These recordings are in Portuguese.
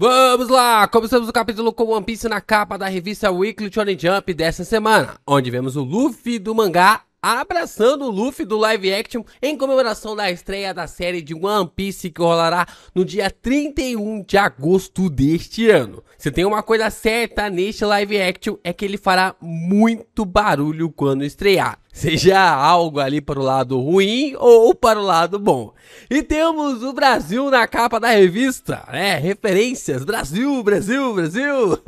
Vamos lá! Começamos o capítulo com One Piece na capa da revista Weekly Shonen Jump dessa semana, onde vemos o Luffy do mangá abraçando o Luffy do live action em comemoração da estreia da série de One Piece que rolará no dia 31 de agosto deste ano. Se tem uma coisa certa neste live action é que ele fará muito barulho quando estrear. Seja algo ali para o lado ruim ou para o lado bom. E temos o Brasil na capa da revista, referências, Brasil, Brasil, Brasil.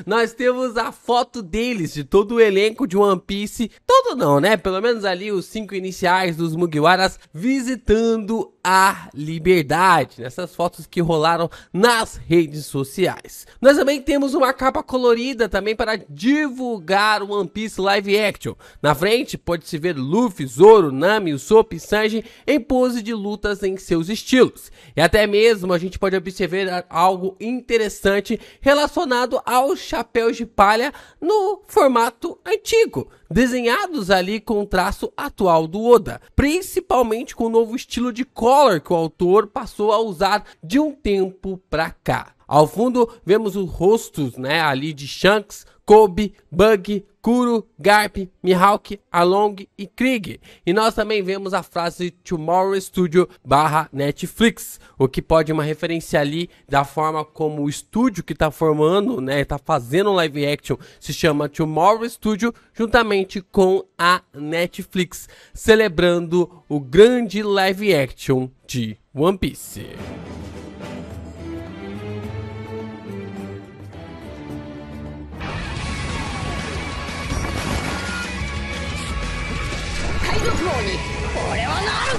Nós temos a foto deles, de todo o elenco de One Piece, todo não, pelo menos ali os 5 iniciais dos Mugiwaras visitando a liberdade, nessas fotos que rolaram nas redes sociais. Nós também temos uma capa colorida também para divulgar o One Piece live action. Na frente pode-se ver Luffy, Zoro, Nami, Usopp e Sanji em pose de lutas em seus estilos. E até mesmo a gente pode observar algo interessante relacionado aos chapéus de palha no formato antigo, desenhados ali com o traço atual do Oda, principalmente com o novo estilo de color que o autor passou a usar de um tempo pra cá. Ao fundo vemos os rostos ali de Shanks, Kobe, Bug, Kuro, Garp, Mihawk, Arlong e Krieg. E nós também vemos a frase Tomorrow Studio /Netflix, o que pode uma referência ali da forma como o estúdio que tá formando, tá fazendo um live action, se chama Tomorrow Studio, juntamente com a Netflix, celebrando o grande live action de One Piece.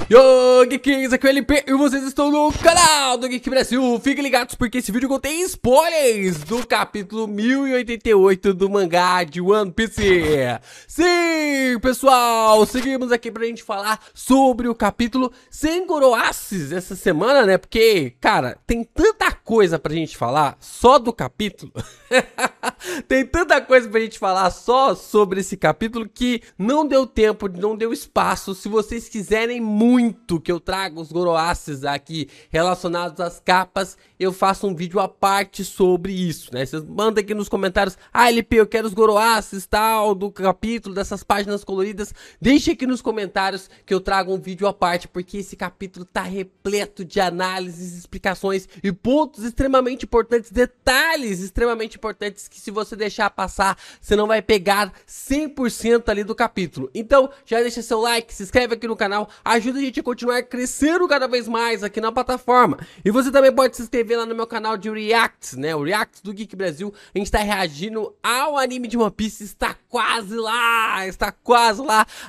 Yo, Geeks, aqui é o LP e vocês estão no canal do Geek Brasil. Fiquem ligados porque esse vídeo contém spoilers do capítulo 1088 do mangá de One Piece. Sim, pessoal, seguimos aqui pra gente falar sobre o capítulo sem Goroaces essa semana, porque, cara, tem tanta coisa pra gente falar só do capítulo. Tem tanta coisa pra gente falar só sobre esse capítulo que não deu tempo, não deu espaço. Se vocês quiserem muito que eu traga os Goroaces aqui relacionados às capas, eu faço um vídeo à parte sobre isso, Vocês mandam aqui nos comentários, LP, eu quero os Goroaces, tal, do capítulo, dessas páginas coloridas. Deixe aqui nos comentários que eu trago um vídeo à parte, porque esse capítulo tá repleto de análises, explicações e pontos extremamente importantes, detalhes extremamente importantes que se você deixar passar, você não vai pegar 100% ali do capítulo. Então, já deixa seu like, se inscreve aqui no canal, ajuda a gente a continuar crescendo cada vez mais aqui na plataforma. E você também pode se inscrever lá no meu canal de Reacts, o Reacts do Geek Brasil. A gente tá reagindo ao anime de One Piece, está quase lá,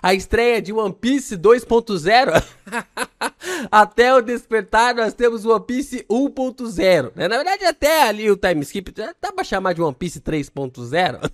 a estreia de One Piece 2.0. Até o despertar nós temos One Piece 1.0, Na verdade até ali o time skip dá pra chamar de One Piece 3.0.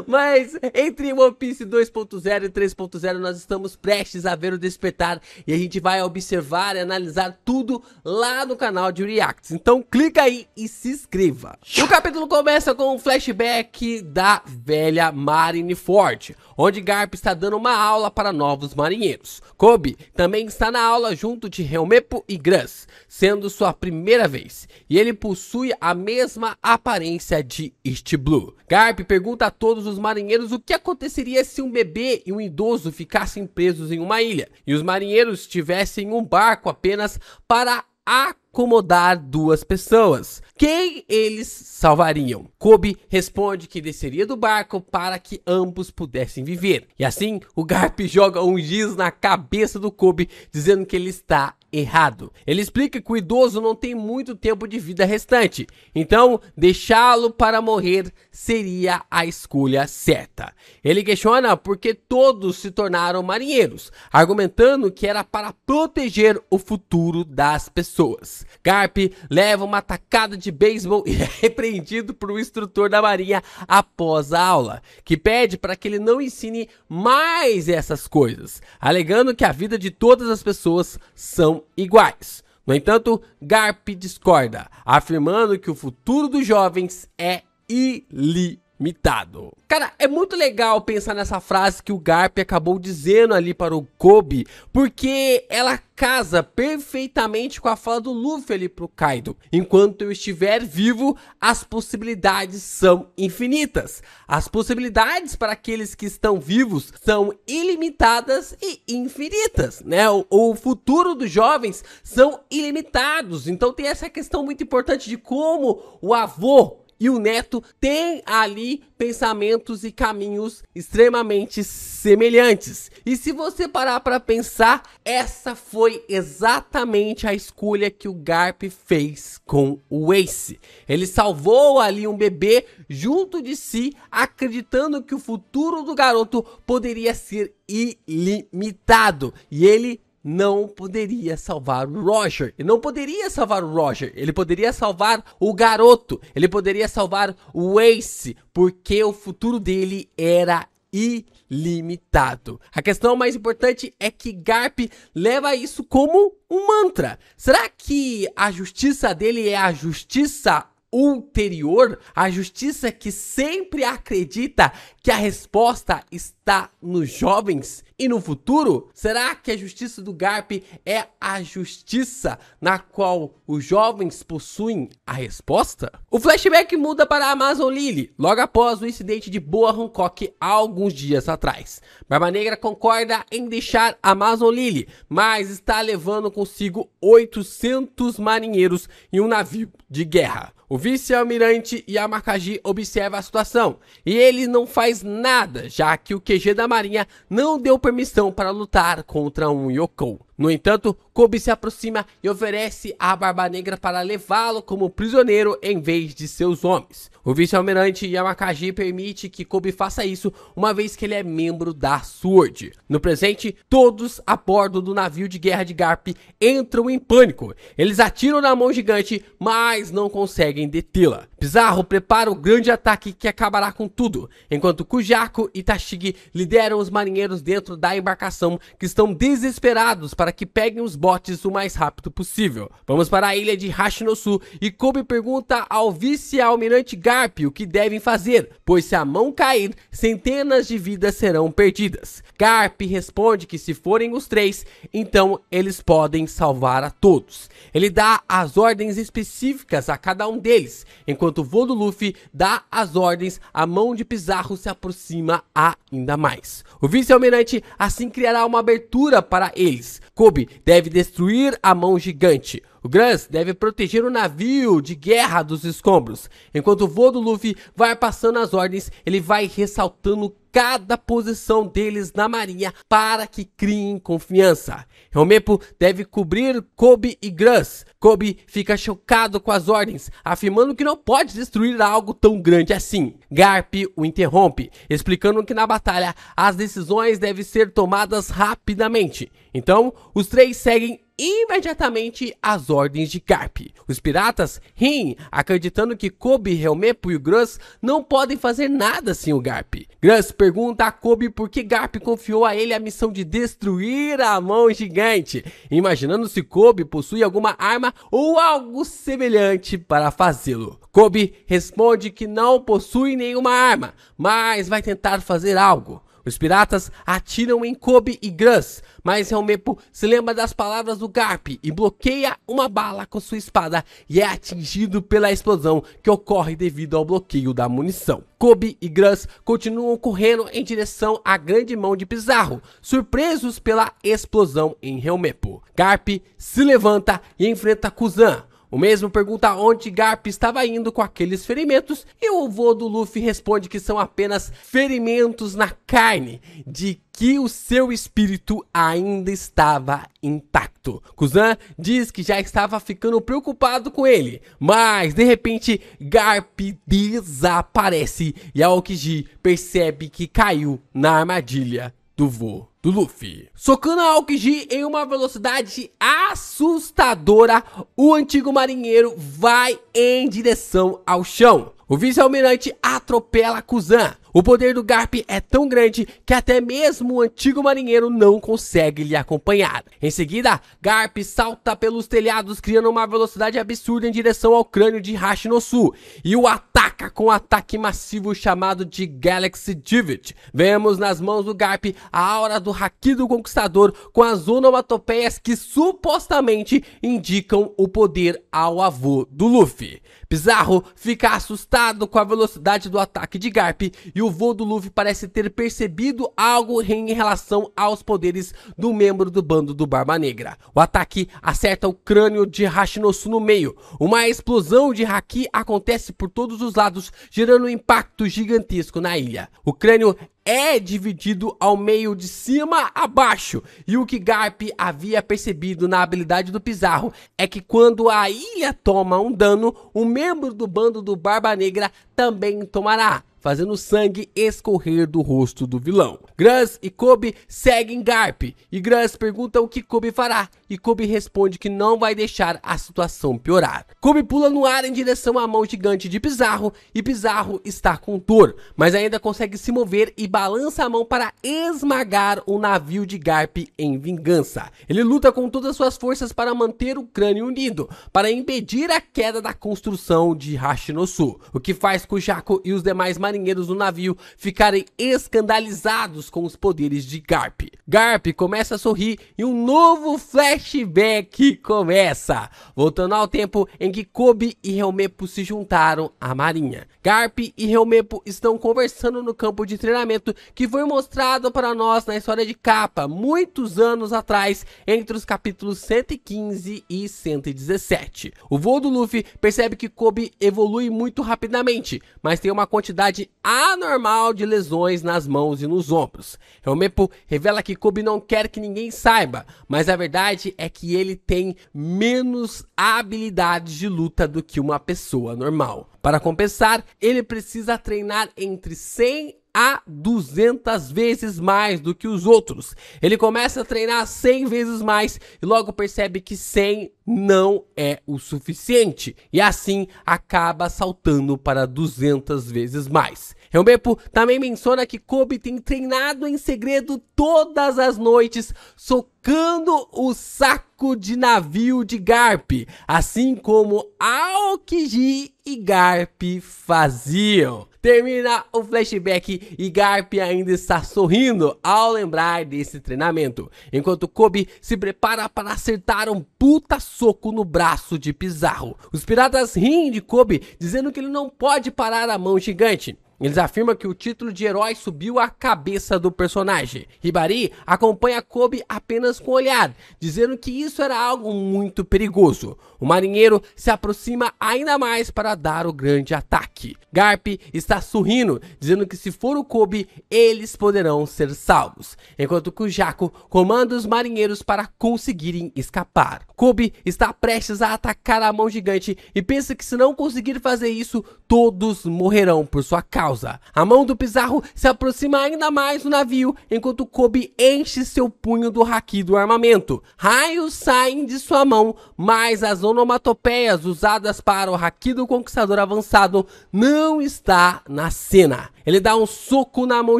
Mas entre One Piece 2.0 e 3.0 nós estamos prestes a ver o despertar e a gente vai observar e analisar tudo lá no canal de Reacts. Então clica aí e se inscreva. O capítulo começa com um flashback da velha Marineford, onde Garp está dando uma aula para novos marinheiros. Kobe também está na aula junto de Helmeppo e Grus, sendo sua primeira vez, e ele possui a mesma aparência de East Blue. Garp pergunta a todos os marinheiros o que aconteceria se um bebê e um idoso ficassem presos em uma ilha, e os marinheiros tivessem um barco apenas para acomodar 2 pessoas. Quem eles salvariam? Kobe responde que desceria do barco para que ambos pudessem viver. E assim, o Garp joga um giz na cabeça do Kobe, dizendo que ele está errado. Ele explica que o idoso não tem muito tempo de vida restante, então deixá-lo para morrer seria a escolha certa. Ele questiona por que todos se tornaram marinheiros, argumentando que era para proteger o futuro das pessoas. Garp leva uma tacada de beisebol e é repreendido por um instrutor da marinha após a aula, que pede para que ele não ensine mais essas coisas, alegando que a vida de todas as pessoas são iguais. No entanto, Garp discorda, afirmando que o futuro dos jovens é ilimitável. ilimitado. Cara, é muito legal pensar nessa frase que o Garp acabou dizendo ali para o Kobe, porque ela casa perfeitamente com a fala do Luffy ali pro Kaido. Enquanto eu estiver vivo, as possibilidades são infinitas. As possibilidades para aqueles que estão vivos são ilimitadas e infinitas, né? O futuro dos jovens são ilimitados. Então tem essa questão muito importante de como o avô e o neto têm ali pensamentos e caminhos extremamente semelhantes. E se você parar para pensar, essa foi exatamente a escolha que o Garp fez com o Ace. Ele salvou ali um bebê junto de si, acreditando que o futuro do garoto poderia ser ilimitado. E ele não poderia salvar o Roger. Ele não poderia salvar o Roger. Ele poderia salvar o garoto. Ele poderia salvar o Ace, porque o futuro dele era ilimitado. A questão mais importante é que Garp leva isso como um mantra. Será que a justiça dele é a justiça ulterior, a justiça que sempre acredita que a resposta está nos jovens e no futuro? Será que a justiça do Garp é a justiça na qual os jovens possuem a resposta? O flashback muda para a Amazon Lily, logo após o incidente de Boa Hancock há alguns dias atrás. Barba Negra concorda em deixar a Amazon Lily, mas está levando consigo 800 marinheiros em um navio de guerra. O vice-almirante Yamakagi observa a situação e ele não faz nada, já que o QG da marinha não deu permissão para lutar contra um Yonkou. No entanto, Kobe se aproxima e oferece a Barba Negra para levá-lo como prisioneiro em vez de seus homens. O vice-almirante Yamakagi permite que Kobe faça isso, uma vez que ele é membro da SWORD. No presente, todos a bordo do navio de guerra de Garp entram em pânico. Eles atiram na mão gigante, mas não conseguem detê-la. Pizarro prepara o grande ataque que acabará com tudo, enquanto Kujaku e Tashigi lideram os marinheiros dentro da embarcação, que estão desesperados para que peguem os botes o mais rápido possível. Vamos para a ilha de Hashinosu e Kobe pergunta ao vice-almirante Garp o que devem fazer, pois se a mão cair, centenas de vidas serão perdidas. Garp responde que se forem os três, então eles podem salvar a todos. Ele dá as ordens específicas a cada um deles, enquanto o vô do Luffy dá as ordens, a mão de Pizarro se aproxima ainda mais. O vice-almirante assim criará uma abertura para eles. Kobe deve destruir a mão gigante. O Grans deve proteger o navio de guerra dos escombros. Enquanto o vô do Luffy vai passando as ordens, ele vai ressaltando cada posição deles na marinha para que criem confiança. Helmeppo deve cobrir Kobe e Grans. Kobe fica chocado com as ordens, afirmando que não pode destruir algo tão grande assim. Garp o interrompe, explicando que na batalha as decisões devem ser tomadas rapidamente. Então, os três seguem imediatamente as ordens de Garp. Os piratas riem, acreditando que Kobe, Helmeppo e o Grans não podem fazer nada sem o Garp. Grans pergunta a Kobe por que Garp confiou a ele a missão de destruir a mão gigante, imaginando se Kobe possui alguma arma ou algo semelhante para fazê-lo. Kobe responde que não possui nenhuma arma, mas vai tentar fazer algo. Os piratas atiram em Kobe e Grans, mas Helmeppo se lembra das palavras do Garp e bloqueia uma bala com sua espada e é atingido pela explosão que ocorre devido ao bloqueio da munição. Kobe e Grans continuam correndo em direção à grande mão de Pizarro, surpresos pela explosão em Helmeppo. Garp se levanta e enfrenta Kuzan. O mesmo pergunta onde Garp estava indo com aqueles ferimentos e o vô do Luffy responde que são apenas ferimentos na carne, de que o seu espírito ainda estava intacto. Kuzan diz que já estava ficando preocupado com ele, mas de repente Garp desaparece e Aokiji percebe que caiu na armadilha do vô do Luffy. Socando a Aokiji em uma velocidade assustadora, o antigo marinheiro vai em direção ao chão. O vice-almirante atropela Kuzan. O poder do Garp é tão grande que até mesmo o antigo marinheiro não consegue lhe acompanhar. Em seguida, Garp salta pelos telhados, criando uma velocidade absurda em direção ao crânio de Hashinosu e o ataca ataca com um ataque massivo chamado de Galaxy Divid. Vemos nas mãos do Garp a aura do Haki do Conquistador com as onomatopeias que supostamente indicam o poder ao avô do Luffy. Pizarro fica assustado com a velocidade do ataque de Garp e o vô do Luffy parece ter percebido algo em relação aos poderes do membro do bando do Barba Negra. O ataque acerta o crânio de Hashinosu no meio. Uma explosão de Haki acontece por todos os lados, gerando um impacto gigantesco na ilha. O crânio é dividido ao meio de cima a baixo, e o que Garp havia percebido na habilidade do Pizarro é que quando a ilha toma um dano, um membro do bando do Barba Negra também tomará, fazendo sangue escorrer do rosto do vilão. Gruz e Kobe seguem Garp, e Gruz pergunta o que Kobe fará, e Kobe responde que não vai deixar a situação piorar. Kobe pula no ar em direção à mão gigante de Pizarro, e Pizarro está com dor, mas ainda consegue se mover e balança a mão para esmagar o navio de Garp em vingança. Ele luta com todas as suas forças para manter o crânio unido, para impedir a queda da construção de Hashinosu, o que faz Kujaku e os demais marinheiros do navio ficarem escandalizados com os poderes de Garp. Garp começa a sorrir e um novo flashback começa, voltando ao tempo em que Kobe e Helmeppo se juntaram à marinha. Garp e Helmeppo estão conversando no campo de treinamento que foi mostrado para nós na história de capa muitos anos atrás, entre os capítulos 115 e 117. O vô do Luffy percebe que Kobe evolui muito rapidamente, mas tem uma quantidade anormal de lesões nas mãos e nos ombros. Helmeppo revela que Kobe não quer que ninguém saiba, mas a verdade é que ele tem menos habilidades de luta do que uma pessoa normal. Para compensar, ele precisa treinar entre 100 a 200 vezes mais do que os outros. Ele começa a treinar 100 vezes mais e logo percebe que 100 não é o suficiente, e assim acaba saltando para 200 vezes mais. Helmeppo também menciona que Kobe tem treinado em segredo todas as noites, socando o saco de navio de Garp, assim como Aokiji e Garp faziam. Termina o flashback e Garp ainda está sorrindo ao lembrar desse treinamento, enquanto Kobe se prepara para acertar um puta soco no braço de Pizarro. Os piratas riem de Kobe, dizendo que ele não pode parar a mão gigante. Eles afirmam que o título de herói subiu à cabeça do personagem. Hibari acompanha Kobe apenas com o olhar, dizendo que isso era algo muito perigoso. O marinheiro se aproxima ainda mais para dar o grande ataque. Garp está sorrindo, dizendo que se for o Kobe, eles poderão ser salvos, enquanto Kujaku comanda os marinheiros para conseguirem escapar. Kobe está prestes a atacar a mão gigante e pensa que se não conseguir fazer isso, todos morrerão por sua causa. A mão do Pizarro se aproxima ainda mais do navio, enquanto Kobe enche seu punho do Haki do armamento. Raios saem de sua mão, mas as onomatopeias usadas para o Haki do Conquistador avançado não está na cena. Ele dá um soco na mão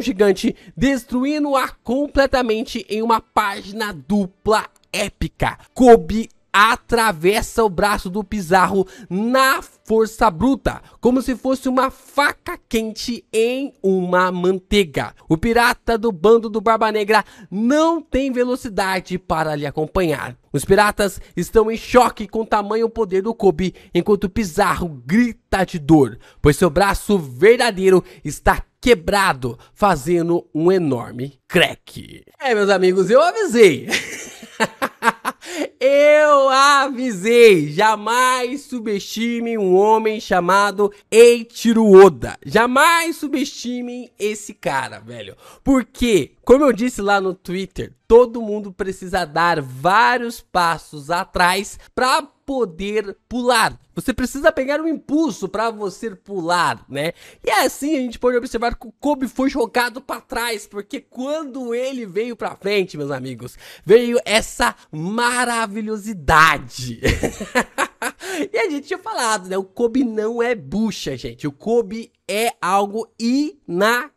gigante, destruindo-a completamente em uma página dupla épica. Kobe atravessa o braço do Pizarro na força bruta, como se fosse uma faca quente em uma manteiga. O pirata do bando do Barba Negra não tem velocidade para lhe acompanhar. Os piratas estão em choque com o tamanho poder do Kobe, enquanto Pizarro grita de dor, pois seu braço verdadeiro está quebrado, fazendo um enorme crack. Meus amigos, eu avisei. Eu avisei, jamais subestimem um homem chamado Eiichiro Oda. Jamais subestimem esse cara, velho. Porque, como eu disse lá no Twitter, todo mundo precisa dar vários passos atrás para poder pular. Você precisa pegar um impulso para você pular, né? E assim a gente pode observar que o Kobe foi jogado para trás, porque quando ele veio para frente, meus amigos, veio essa maravilhosidade. E a gente tinha falado, né? O Kobe não é bucha, gente. O Kobe é algo inacreditável.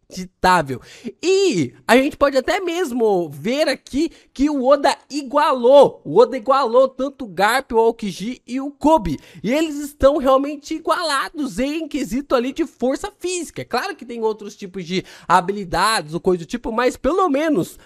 inacreditável. E a gente pode até mesmo ver aqui que o Oda igualou. O Oda igualou tanto o Garp, o Aokiji e o Kobe. E eles estão realmente igualados em quesito ali de força física. É claro que tem outros tipos de habilidades ou coisa do tipo, mas pelo menos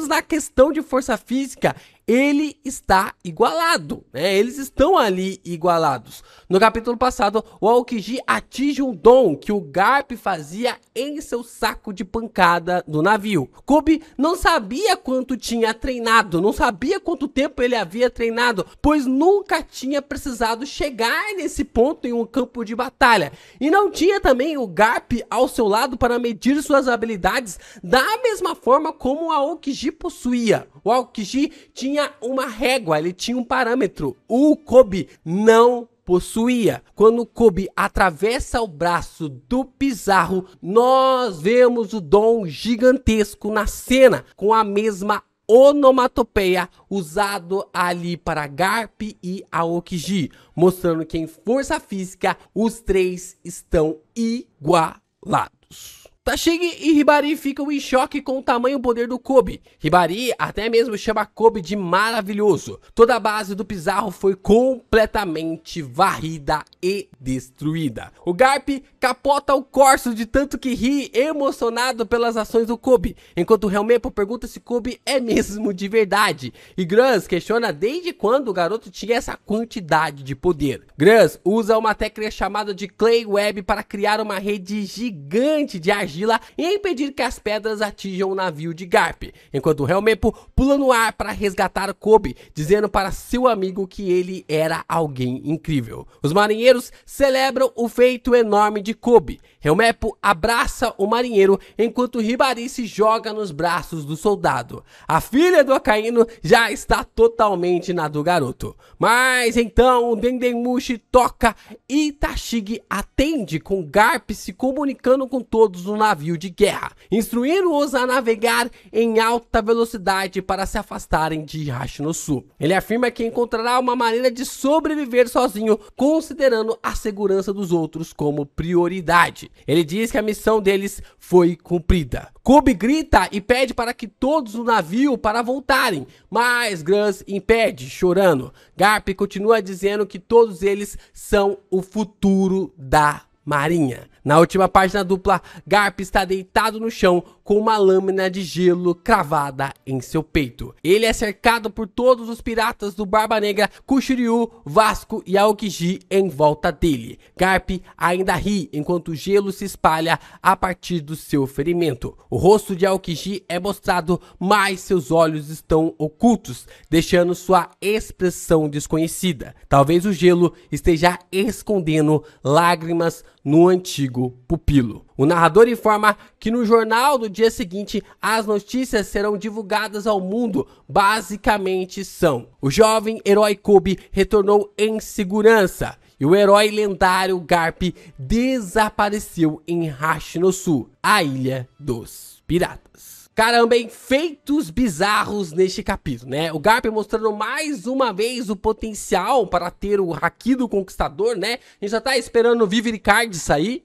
na questão de força física, ele está igualado, né? Eles estão ali igualados. No capítulo passado, o Aokiji atinge um dom que o Garp fazia em seu saco de pancada do navio. Kobe não sabia quanto tinha treinado, não sabia quanto tempo ele havia treinado, pois nunca tinha precisado chegar nesse ponto em um campo de batalha. E não tinha também o Garp ao seu lado para medir suas habilidades da mesma forma como o Aokiji possuía. O Aokiji tinha uma régua, ele tinha um parâmetro. O Kobe não possuía. Quando o Kobe atravessa o braço do Pizarro, nós vemos o dom gigantesco na cena, com a mesma onomatopeia usado ali para Garp e Aokiji, mostrando que em força física os três estão igualados. Tashigi e Hibari ficam em choque com o tamanho e poder do Kobe. Hibari até mesmo chama Kobe de maravilhoso. Toda a base do Pizarro foi completamente varrida e destruída. O Garp capota o Corso de tanto que ri, emocionado pelas ações do Kobe, enquanto o Helmeppo pergunta se Kobe é mesmo de verdade. E Grans questiona desde quando o garoto tinha essa quantidade de poder. Grans usa uma técnica chamada de Clay Web para criar uma rede gigante de argila e impedir que as pedras atinjam o navio de Garp, enquanto o Helmeppo pula no ar para resgatar Kobe, dizendo para seu amigo que ele era alguém incrível. Os marinheiros celebram o feito enorme de Kobe. Helmeppo abraça o marinheiro enquanto Hibari se joga nos braços do soldado. A filha do Akainu já está totalmente na do garoto. Mas então o Dendemushi toca e Tashigi atende com Garp se comunicando com todos no navio de guerra, instruindo-os a navegar em alta velocidade para se afastarem de Hashinosu. Ele afirma que encontrará uma maneira de sobreviver sozinho, considerando a segurança dos outros como prioridade. Ele diz que a missão deles foi cumprida. Kobe grita e pede para que todos no navio para voltarem, mas Grans impede, chorando. Garp continua dizendo que todos eles são o futuro da Marinha. Na última página dupla, Garp está deitado no chão com uma lâmina de gelo cravada em seu peito. Ele é cercado por todos os piratas do Barba Negra, Kushiryu, Vasco e Aokiji em volta dele. Garp ainda ri enquanto o gelo se espalha a partir do seu ferimento. O rosto de Aokiji é mostrado, mas seus olhos estão ocultos, deixando sua expressão desconhecida. Talvez o gelo esteja escondendo lágrimas no antigo pupilo. O narrador informa que no jornal do dia seguinte as notícias serão divulgadas ao mundo. Basicamente são: o jovem herói Kobe retornou em segurança e o herói lendário Garp desapareceu em Hashinosu, a ilha dos piratas. Caramba, hein? Feitos bizarros neste capítulo, né? O Garp mostrando mais uma vez o potencial para ter o Haki do Conquistador, né? A gente já tá esperando o Vivricard sair.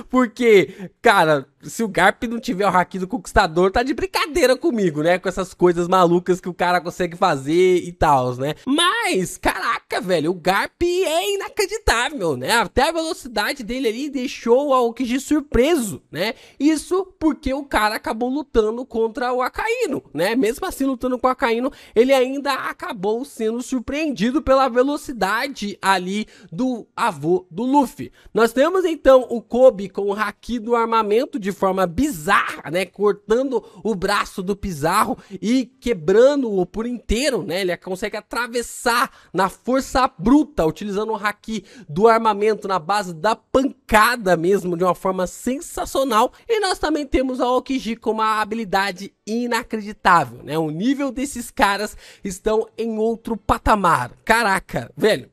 Porque, cara, se o Garp não tiver o Haki do Conquistador, tá de brincadeira comigo, né? Com essas coisas malucas que o cara consegue fazer e tal, né? Mas, caraca, velho, o Garp é inacreditável, né? Até a velocidade dele ali deixou o Aokiji surpreso, né? Isso porque o cara acabou lutando contra o Akainu, né? Mesmo assim, lutando com o Akainu, ele ainda acabou sendo surpreendido pela velocidade ali do avô do Luffy. Nós temos então o Kobe com o Haki do armamento de forma bizarra, né? Cortando o braço do Pizarro e quebrando-o por inteiro, né? Ele consegue atravessar na força bruta, utilizando o Haki do armamento na base da pancada mesmo, de uma forma sensacional. E nós também temos a Aokiji com uma habilidade inacreditável, né? O nível desses caras estão em outro patamar. Caraca, velho.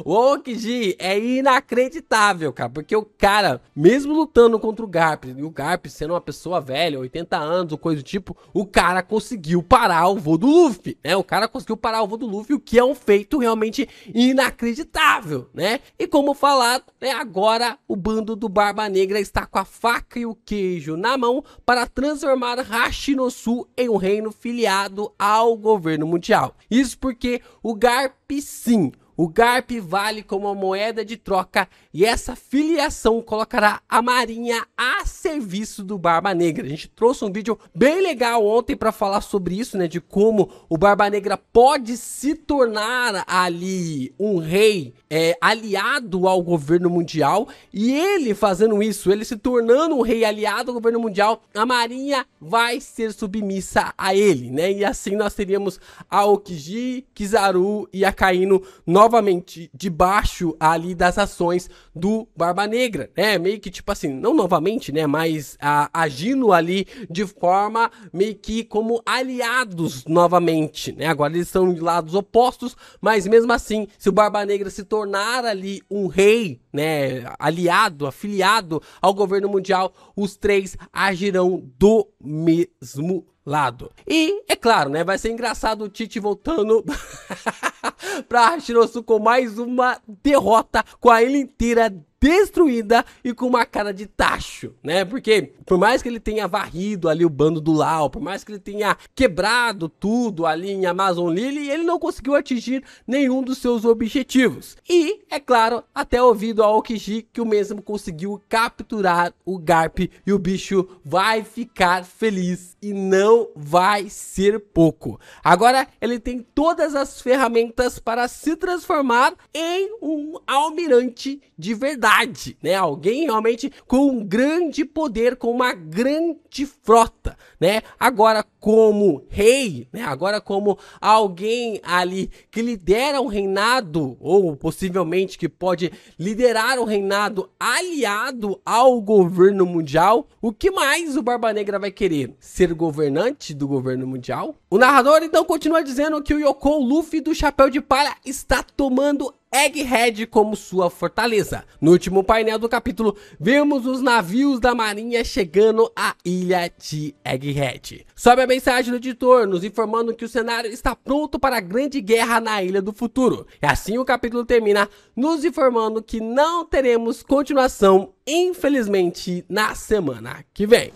O Aokiji é inacreditável, cara, porque o cara, mesmo lutando contra o Garp, e o Garp sendo uma pessoa velha, 80 anos ou coisa do tipo, o cara conseguiu parar o voo do Luffy, né? O cara conseguiu parar o voo do Luffy, o que é um feito realmente inacreditável, né? E como falado, né, agora o bando do Barba Negra está com a faca e o queijo na mão para transformar Hashinosu em um reino filiado ao governo mundial. Isso porque o Garp, sim, o Garp vale como uma moeda de troca e essa filiação colocará a marinha a serviço do Barba Negra. A gente trouxe um vídeo bem legal ontem para falar sobre isso, né, de como o Barba Negra pode se tornar ali um rei aliado ao governo mundial, e ele fazendo isso, ele se tornando um rei aliado ao governo mundial, a marinha vai ser submissa a ele, né, e assim nós teríamos Aokiji, Kizaru e Akainu novamente debaixo ali das ações do Barba Negra, né, meio que tipo assim, não novamente, né, mas agindo ali de forma meio que como aliados novamente, né, agora eles estão de lados opostos, mas mesmo assim, se o Barba Negra se tornar ali um rei, né, aliado, afiliado ao governo mundial, os três agirão do mesmo lado. E, é claro, né, vai ser engraçado o Tite voltando pra Hashinosu com mais uma derrota, com a ilha inteira destruída e com uma cara de tacho, né? Porque por mais que ele tenha varrido ali o bando do Lau, por mais que ele tenha quebrado tudo ali em Amazon Lily, ele não conseguiu atingir nenhum dos seus objetivos. E, é claro, até ouvido ao Aokiji que o mesmo conseguiu capturar o Garp e o bicho vai ficar feliz e não vai ser pouco. Agora ele tem todas as ferramentas para se transformar em um almirante de verdade, né? Alguém realmente com um grande poder, com uma grande frota, né? Agora como rei, né? Agora como alguém ali que lidera um reinado, ou possivelmente que pode liderar um reinado aliado ao governo mundial, o que mais o Barba Negra vai querer? Ser governante do governo mundial? O narrador então continua dizendo que o Yonkou Luffy do Chapéu de Palha está tomando Egghead como sua fortaleza. No último painel do capítulo, vemos os navios da marinha chegando à ilha de Egghead. Sobe a mensagem do editor, nos informando que o cenário está pronto para a grande guerra na Ilha do Futuro. E assim o capítulo termina, nos informando que não teremos continuação, infelizmente, na semana que vem.